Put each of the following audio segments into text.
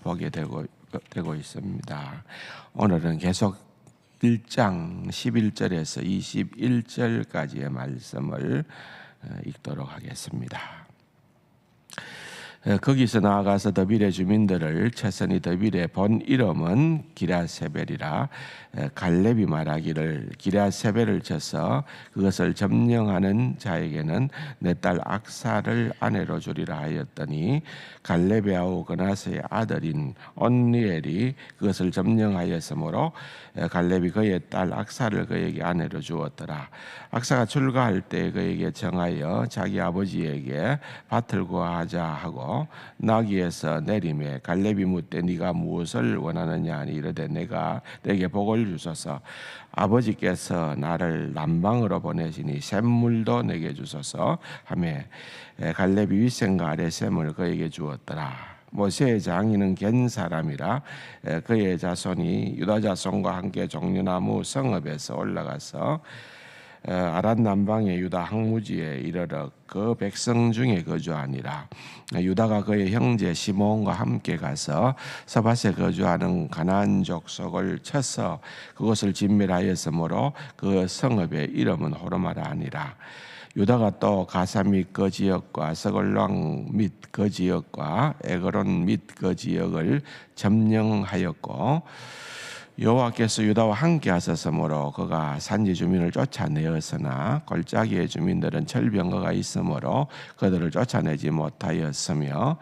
보게 되고 있습니다. 오늘은 계속 1장 11절에서 21절까지의 말씀을 읽도록 하겠습니다. 거기서 나아가서 더빌의 주민들을 쳤으니 더빌의 본 이름은 기랴세벨이라. 갈렙이 말하기를 기랴세벨을 쳐서 그것을 점령하는 자에게는 내 딸 악사를 아내로 주리라 하였더니 갈렙의 아우 그나스의 아들인 온니엘이 그것을 점령하였으므로 갈렙이 그의 딸 악사를 그에게 아내로 주었더라. 악사가 출가할 때 그에게 정하여 자기 아버지에게 밭을 구하자 하고 나귀에서 내림에 갈렙이 묻되 네가 무엇을 원하느냐 하니 이르되 내게 복을 주소서. 아버지께서 나를 남방으로 보내시니 샘물도 내게 주소서 하며 갈렙이 윗샘과 아랫샘을 그에게 주었더라. 모세의 장인은 겐 사람이라. 그의 자손이 유다 자손과 함께 종려나무 성읍에서 올라가서 아랏 남방의 유다 항무지에 이르러 그 백성 중에 거주하니라. 유다가 그의 형제 시므온과 함께 가서 서밧에 거주하는 가나안 족속을 쳐서 그것을 진멸하였으므로 그 성읍의 이름은 호르마라 하니라. 유다가 또 가사 및 그 지역과 서글왕 및 그 지역과 에그론 및 그 지역을 점령하였고 여호와께서 유다와 함께 하셨으므로 그가 산지 주민을 쫓아내었으나 골짜기의 주민들은 철병거가 있으므로 그들을 쫓아내지 못하였으며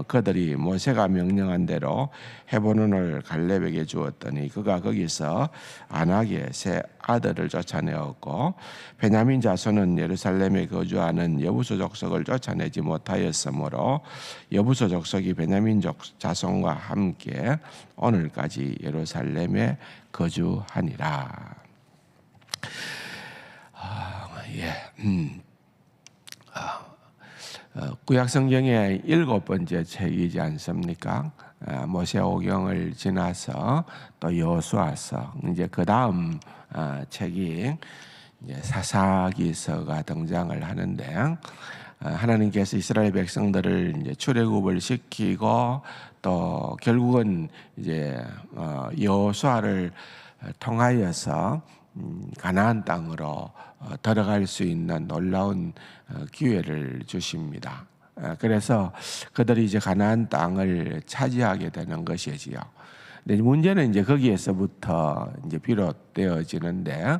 그들이 모세가 명령한 대로 헤브론을 갈렙에게 주었더니 그가 거기서 안악의 세 아들을 쫓아내었고 베냐민 자손은 예루살렘에 거주하는 여부수 족속을 쫓아내지 못하였으므로 여부수 족속이 베냐민 자손과 함께 오늘까지 예루살렘에 거주하니라. 구약성경의 7번째 책이지 않습니까? 모세오경을 지나서 또 여호수아서, 이제 그 다음 책이 이제 사사기서가 등장을 하는데, 하나님께서 이스라엘 백성들을 이제 출애굽을 시키고 또 결국은 이제 여호수아를 통하여서 가나안 땅으로 들어갈 수 있는 놀라운 기회를 주십니다. 그래서 그들이 이제 가나안 땅을 차지하게 되는 것이지요. 근데 문제는 이제 거기에서부터 이제 비롯되어지는데,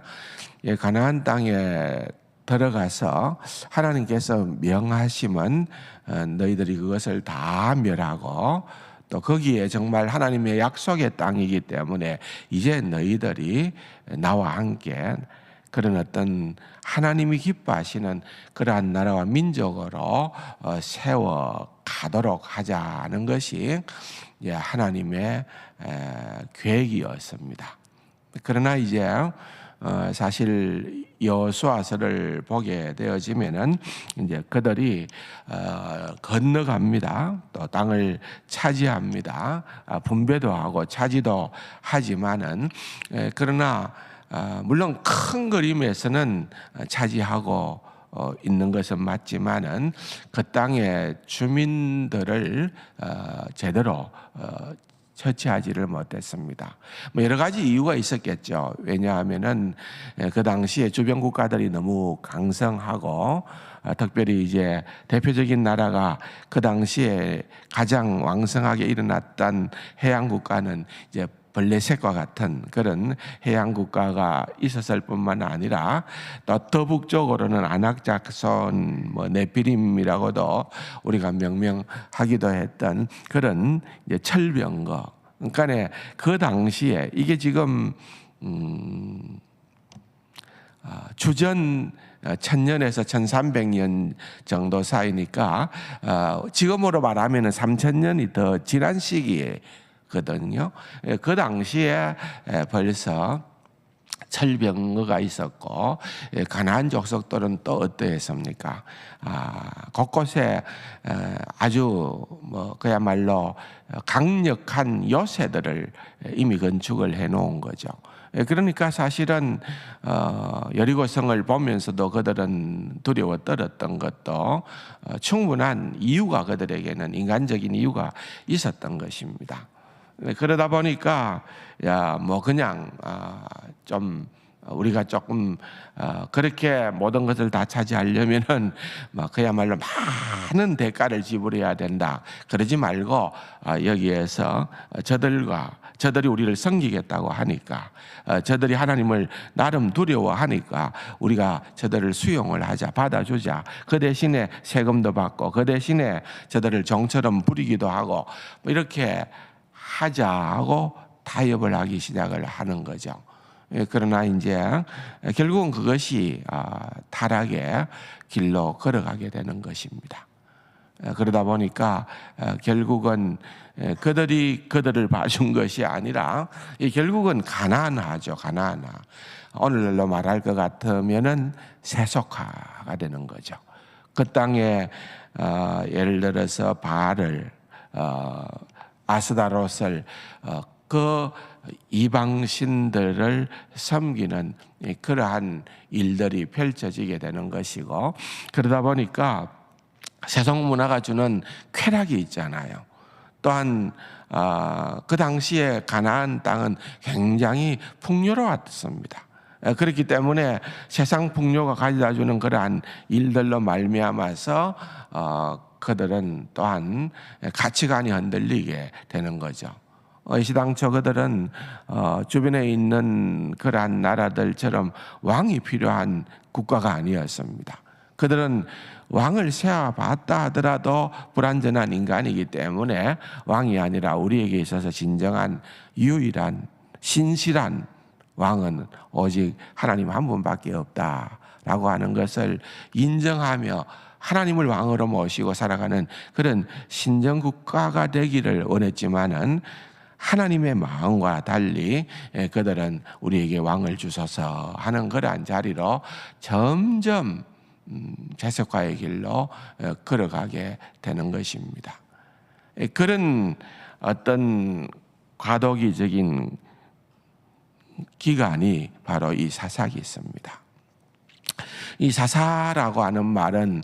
가나안 땅에 들어가서 하나님께서 명하시면 너희들이 그것을 다 멸하고 또 거기에 정말 하나님의 약속의 땅이기 때문에 이제 너희들이 나와 함께 그런 어떤 하나님이 기뻐하시는 그러한 나라와 민족으로 세워 가도록 하자는 것이 하나님의 계획이었습니다. 그러나 이제 사실 여호수아서를 보게 되어지면은 이제 그들이 건너갑니다. 또 땅을 차지합니다. 분배도 하고 차지도 하지만은 그러나 물론 큰 그림에서는 차지하고 있는 것은 맞지만은 그 땅의 주민들을 제대로 처치하지를 못했습니다. 뭐 여러 가지 이유가 있었겠죠. 왜냐하면은 그 당시에 주변 국가들이 너무 강성하고 특별히 이제 대표적인 나라가 그 당시에 가장 왕성하게 일어났던 해양 국가는 이제 블레셋과 같은 그런 해양 국가가 있었을 뿐만 아니라 또 더 북쪽으로는 아낙 자손 네피림이라고도 우리가 명명하기도 했던 그런 이제 철병거. 그러니까 그 당시에 이게 지금 주전 1000년에서 1300년 정도 사이니까 지금으로 말하면 3000년이 더 지난 시기에 거든요. 그 당시에 벌써 철병거가 있었고, 가나안 족속들은 또 어떠했습니까? 곳곳에 아주 그야말로 강력한 요새들을 이미 건축을 해놓은 거죠. 그러니까 사실은 여리고성을 보면서도 그들은 두려워 떨었던 것도 충분한 이유가, 그들에게는 인간적인 이유가 있었던 것입니다. 그러다 보니까 그냥 좀 우리가 조금 그렇게 모든 것을 다 차지하려면은 그야말로 많은 대가를 지불해야 된다. 그러지 말고 여기에서 저들이 우리를 섬기겠다고 하니까, 저들이 하나님을 나름 두려워하니까 우리가 저들을 수용을 하자, 받아주자. 그 대신에 세금도 받고 그 대신에 저들을 종처럼 부리기도 하고 이렇게 하자 하고 타협을 하기 시작을 하는 거죠. 그러나 이제 결국은 그것이 타락의 길로 걸어가게 되는 것입니다. 그러다 보니까 결국은 그들이 그들을 봐준 것이 아니라 결국은 가나안화죠. 가나안화. 오늘날로 말할 것 같으면은 세속화가 되는 거죠. 그 땅에 예를 들어서 바알을, 아스다롯을, 그 이방신들을 섬기는 그러한 일들이 펼쳐지게 되는 것이고, 그러다 보니까 세속 문화가 주는 쾌락이 있잖아요. 또한 그 당시에 가나안 땅은 굉장히 풍요로웠습니다. 그렇기 때문에 세상 풍요가 가져다주는 그러한 일들로 말미암아서 그들은 또한 가치관이 흔들리게 되는 거죠. 시당초 그들은 주변에 있는 그러한 나라들처럼 왕이 필요한 국가가 아니었습니다. 그들은 왕을 세워봤다 하더라도 불완전한 인간이기 때문에 왕이 아니라 우리에게 있어서 진정한 유일한 신실한 왕은 오직 하나님 한 분밖에 없다라고 하는 것을 인정하며 하나님을 왕으로 모시고 살아가는 그런 신정국가가 되기를 원했지만은, 하나님의 마음과 달리 그들은 우리에게 왕을 주소서 하는 그러한 자리로 점점 세속화의 길로 걸어가게 되는 것입니다. 그런 어떤 과도기적인 기간이 바로 이 사사기 있습니다. 이 사사라고 하는 말은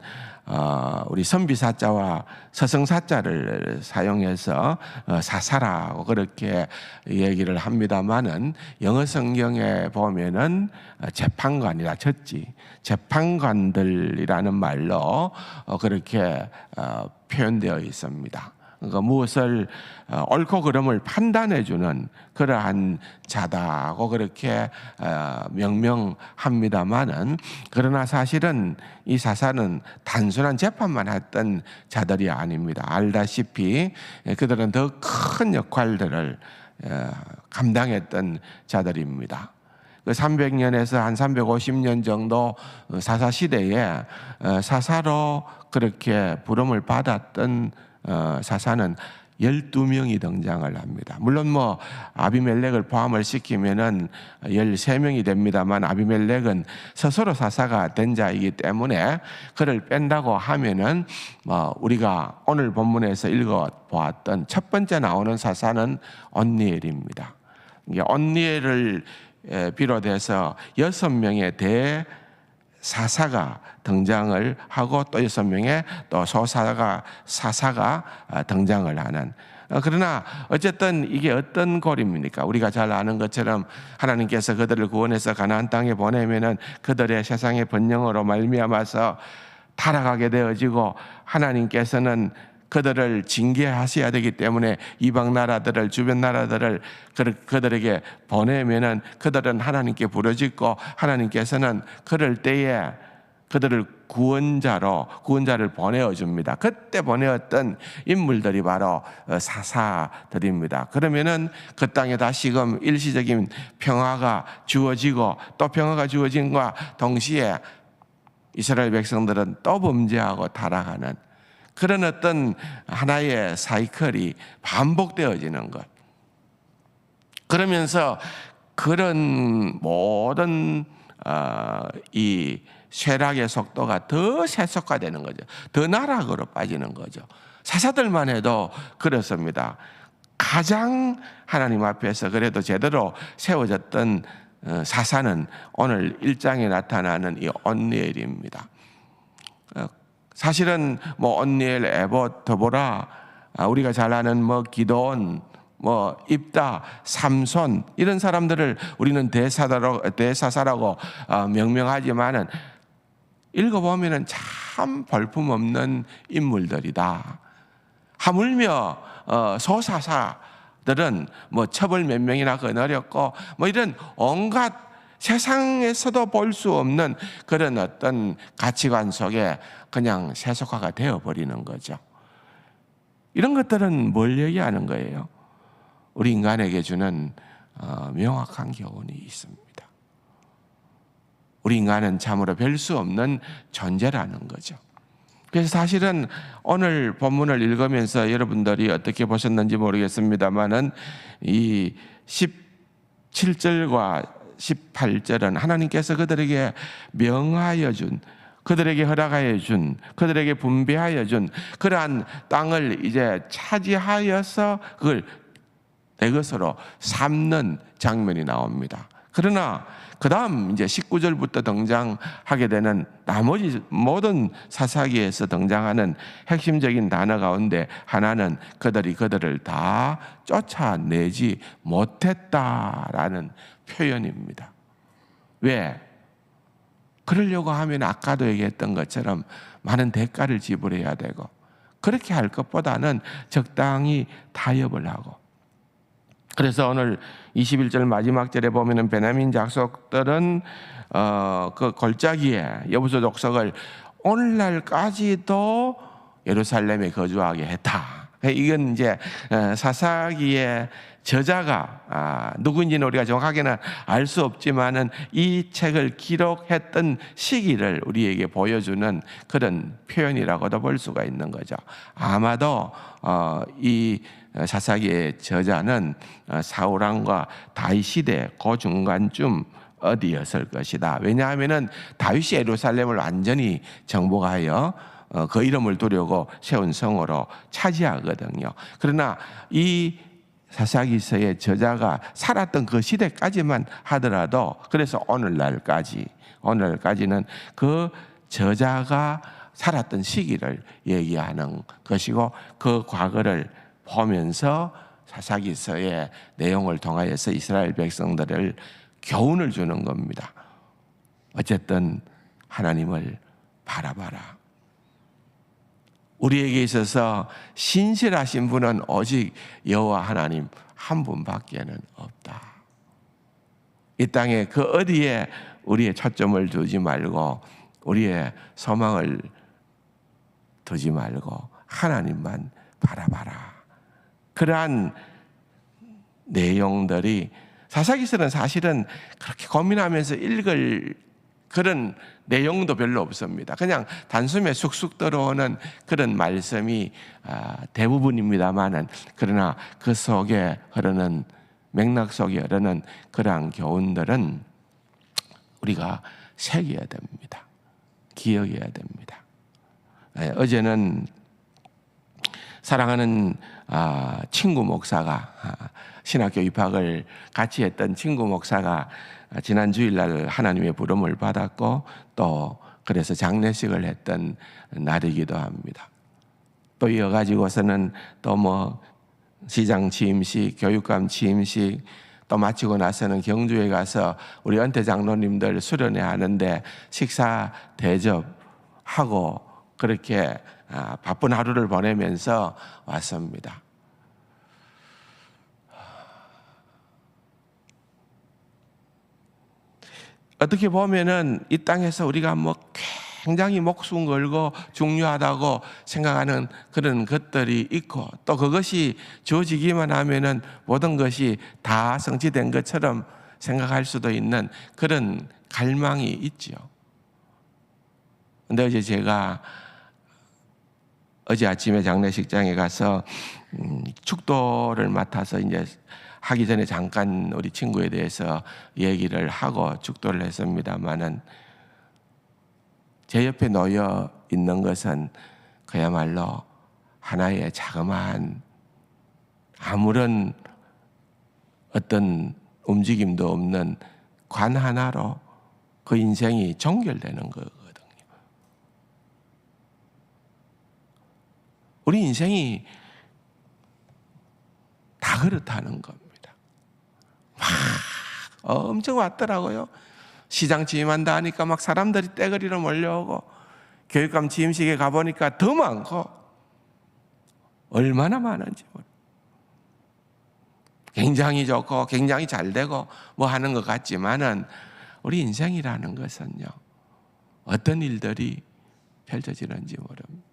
우리 선비사자와 서성사자를 사용해서 사사라고 그렇게 얘기를 합니다만은, 영어 성경에 보면은 재판관이라 쳤지, 재판관들이라는 말로 그렇게 표현되어 있습니다. 그러니까 무엇을 옳고 그름을 판단해주는 그러한 자다고 그렇게 명명합니다마는, 그러나 사실은 이 사사는 단순한 재판만 했던 자들이 아닙니다. 알다시피 그들은 더 큰 역할들을 감당했던 자들입니다. 그 300년에서 한 350년 정도 사사 시대에 사사로 그렇게 부름을 받았던 사사는 12명이 등장을 합니다. 물론 아비멜렉을 포함을 시키면은 13명이 됩니다만, 아비멜렉은 스스로 사사가 된 자이기 때문에 그를 뺀다고 하면은 우리가 오늘 본문에서 읽어보았던 첫 번째 나오는 사사는 온니엘입니다. 온니엘을 비롯해서 6명의 대사사가 등장을 하고 또 6명의 또 사사가 등장을 하는. 그러나 어쨌든 이게 어떤 고림입니까? 우리가 잘 아는 것처럼 하나님께서 그들을 구원해서 가나안 땅에 보내면은 그들의 세상의 번영으로 말미암아서 타락하게 되어지고, 하나님께서는 그들을 징계하셔야 되기 때문에 이방 나라들을, 주변 나라들을 그들에게 보내면은 그들은 하나님께 부르짖고, 하나님께서는 그럴 때에 그들을 구원자를 보내어 줍니다. 그때 보내었던 인물들이 바로 사사들입니다. 그러면은 그 땅에 다시금 일시적인 평화가 주어지고, 또 평화가 주어진과 동시에 이스라엘 백성들은 또 범죄하고 타락하는 그런 어떤 하나의 사이클이 반복되어지는 것. 그러면서 그런 모든 이 쇠락의 속도가 더 세속화되는 거죠. 더 나락으로 빠지는 거죠. 사사들만 해도 그렇습니다. 가장 하나님 앞에서 그래도 제대로 세워졌던 사사는 오늘 1장에 나타나는 이 온니엘입니다. 사실은 뭐 온니엘, 에봇, 드보라, 우리가 잘 아는 뭐 기도원, 뭐 입다, 삼손 이런 사람들을 우리는 대사사라고 명명하지만은 읽어보면은 참 볼품없는 인물들이다. 하물며 소사사들은 뭐 첩을 몇 명이나 거느렸고 뭐 이런 온갖 세상에서도 볼 수 없는 그런 어떤 가치관 속에 그냥 세속화가 되어버리는 거죠. 이런 것들은 뭘 얘기하는 거예요? 우리 인간에게 주는 명확한 교훈이 있습니다. 우리 인간은 참으로 별 수 없는 존재라는 거죠. 그래서 사실은 오늘 본문을 읽으면서 여러분들이 어떻게 보셨는지 모르겠습니다만은 이 17절과 18절은 하나님께서 그들에게 명하여 준, 그들에게 허락하여 준, 그들에게 분배하여 준 그러한 땅을 이제 차지하여서 그걸 내 것으로 삼는 장면이 나옵니다. 그러나 그 다음 이제 19절부터 등장하게 되는 나머지 모든 사사기에서 등장하는 핵심적인 단어 가운데 하나는 그들을 다 쫓아내지 못했다라는 표현입니다. 왜? 그러려고 하면 아까도 얘기했던 것처럼 많은 대가를 지불해야 되고 그렇게 할 것보다는 적당히 타협을 하고 그래서 오늘 21절 마지막 절에 보면은 베냐민 족속들은 그 골짜기에 여부수 족속을 오늘날까지도 예루살렘에 거주하게 했다. 이건 이제 사사기의 저자가 누구인지는 우리가 정확하게는 알 수 없지만은 이 책을 기록했던 시기를 우리에게 보여주는 그런 표현이라고도 볼 수가 있는 거죠. 아마도 이 사사기의 저자는 사울왕과 다윗 시대 그 중간쯤 어디였을 것이다. 왜냐하면은 다윗이 예루살렘을 완전히 정복하여 그 이름을 두려고 세운 성으로 차지하거든요. 그러나 이 사사기서의 저자가 살았던 그 시대까지만 하더라도 그래서 오늘날까지는 그 저자가 살았던 시기를 얘기하는 것이고 그 과거를 보면서 사사기서의 내용을 통하여서 이스라엘 백성들을 교훈을 주는 겁니다. 어쨌든 하나님을 바라봐라. 우리에게 있어서 신실하신 분은 오직 여호와 하나님 한 분밖에는 없다. 이 땅에 그 어디에 우리의 초점을 두지 말고 우리의 소망을 두지 말고 하나님만 바라봐라. 그러한 내용들이 사사기서는 사실은 그렇게 고민하면서 읽을 그런 내용도 별로 없습니다. 그냥 단숨에 쑥쑥 들어오는 그런 말씀이 대부분입니다만은 그러나 그 속에 흐르는 맥락 속에 흐르는 그러한 교훈들은 우리가 새겨야 됩니다. 기억해야 됩니다. 어제는 사랑하는 친구 목사가 신학교 입학을 같이 했던 친구 목사가 지난 주일날 하나님의 부름을 받았고 또 그래서 장례식을 했던 날이기도 합니다. 또 이어가지고서는 또 뭐 시장 취임식, 교육감 취임식 또 마치고 나서는 경주에 가서 우리 은퇴 장로님들 수련회 하는데 식사 대접하고 그렇게 바쁜 하루를 보내면서 왔습니다. 어떻게 보면은 이 땅에서 우리가 뭐 굉장히 목숨 걸고 중요하다고 생각하는 그런 것들이 있고 또 그것이 주어지기만 하면은 모든 것이 다 성취된 것처럼 생각할 수도 있는 그런 갈망이 있죠. 근데 어제 제가 어제 아침에 장례식장에 가서 축도를 맡아서 이제 하기 전에 잠깐 우리 친구에 대해서 얘기를 하고 축도를 했습니다만은 제 옆에 놓여 있는 것은 그야말로 하나의 자그마한 아무런 어떤 움직임도 없는 관 하나로 그 인생이 종결되는 거거든요. 우리 인생이 다 그렇다는 겁니다. 막 엄청 왔더라고요. 시장 취임한다 하니까 막 사람들이 떼거리로 몰려오고 교육감 취임식에 가보니까 더 많고 얼마나 많은지 모르겠어요. 굉장히 좋고 굉장히 잘 되고 뭐 하는 것 같지만은 우리 인생이라는 것은요, 어떤 일들이 펼쳐지는지 모릅니다.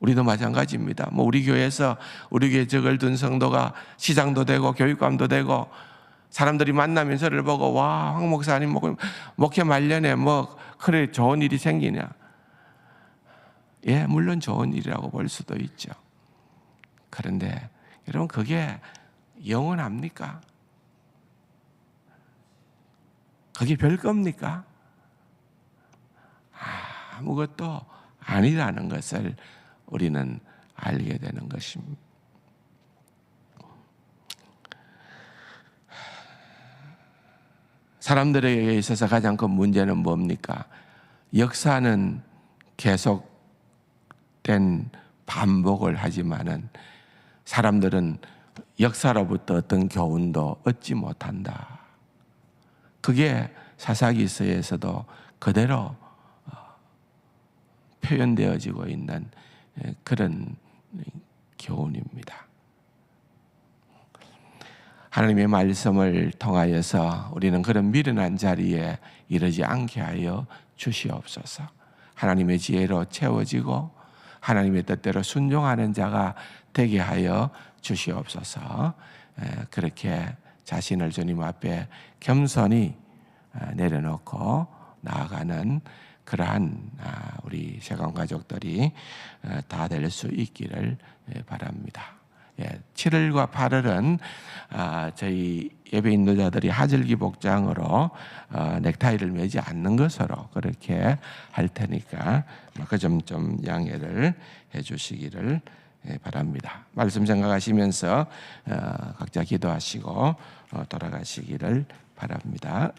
우리도 마찬가지입니다. 뭐 우리 교회에서 우리 교회 적을 둔 성도가 시장도 되고 교육감도 되고 사람들이 만나면 저를 보고 와, 황 목사님 목회 말년에 뭐 그래 좋은 일이 생기냐? 예, 물론 좋은 일이라고 볼 수도 있죠. 그런데 여러분 그게 영원합니까? 그게 별겁니까? 아무것도 아니라는 것을 우리는 알게 되는 것입니다. 사람들에게 있어서 가장 큰 문제는 뭡니까? 역사는 계속된 반복을 하지만은 사람들은 역사로부터 어떤 교훈도 얻지 못한다. 그게 사사기서에서도 그대로 표현되어지고 있는 그런 교훈입니다. 하나님의 말씀을 통하여서 우리는 그런 미련한 자리에 이르지 않게 하여 주시옵소서. 하나님의 지혜로 채워지고 하나님의 뜻대로 순종하는 자가 되게 하여 주시옵소서. 그렇게 자신을 주님 앞에 겸손히 내려놓고 나아가는 그러한 우리 세관 가족들이 다 될 수 있기를 바랍니다. 7월과 8월은 저희 예배 인도자들이 하절기 복장으로 넥타이를 매지 않는 것으로 그렇게 할 테니까 그 점 좀 양해를 해주시기를 바랍니다. 말씀 생각하시면서 각자 기도하시고 돌아가시기를 바랍니다.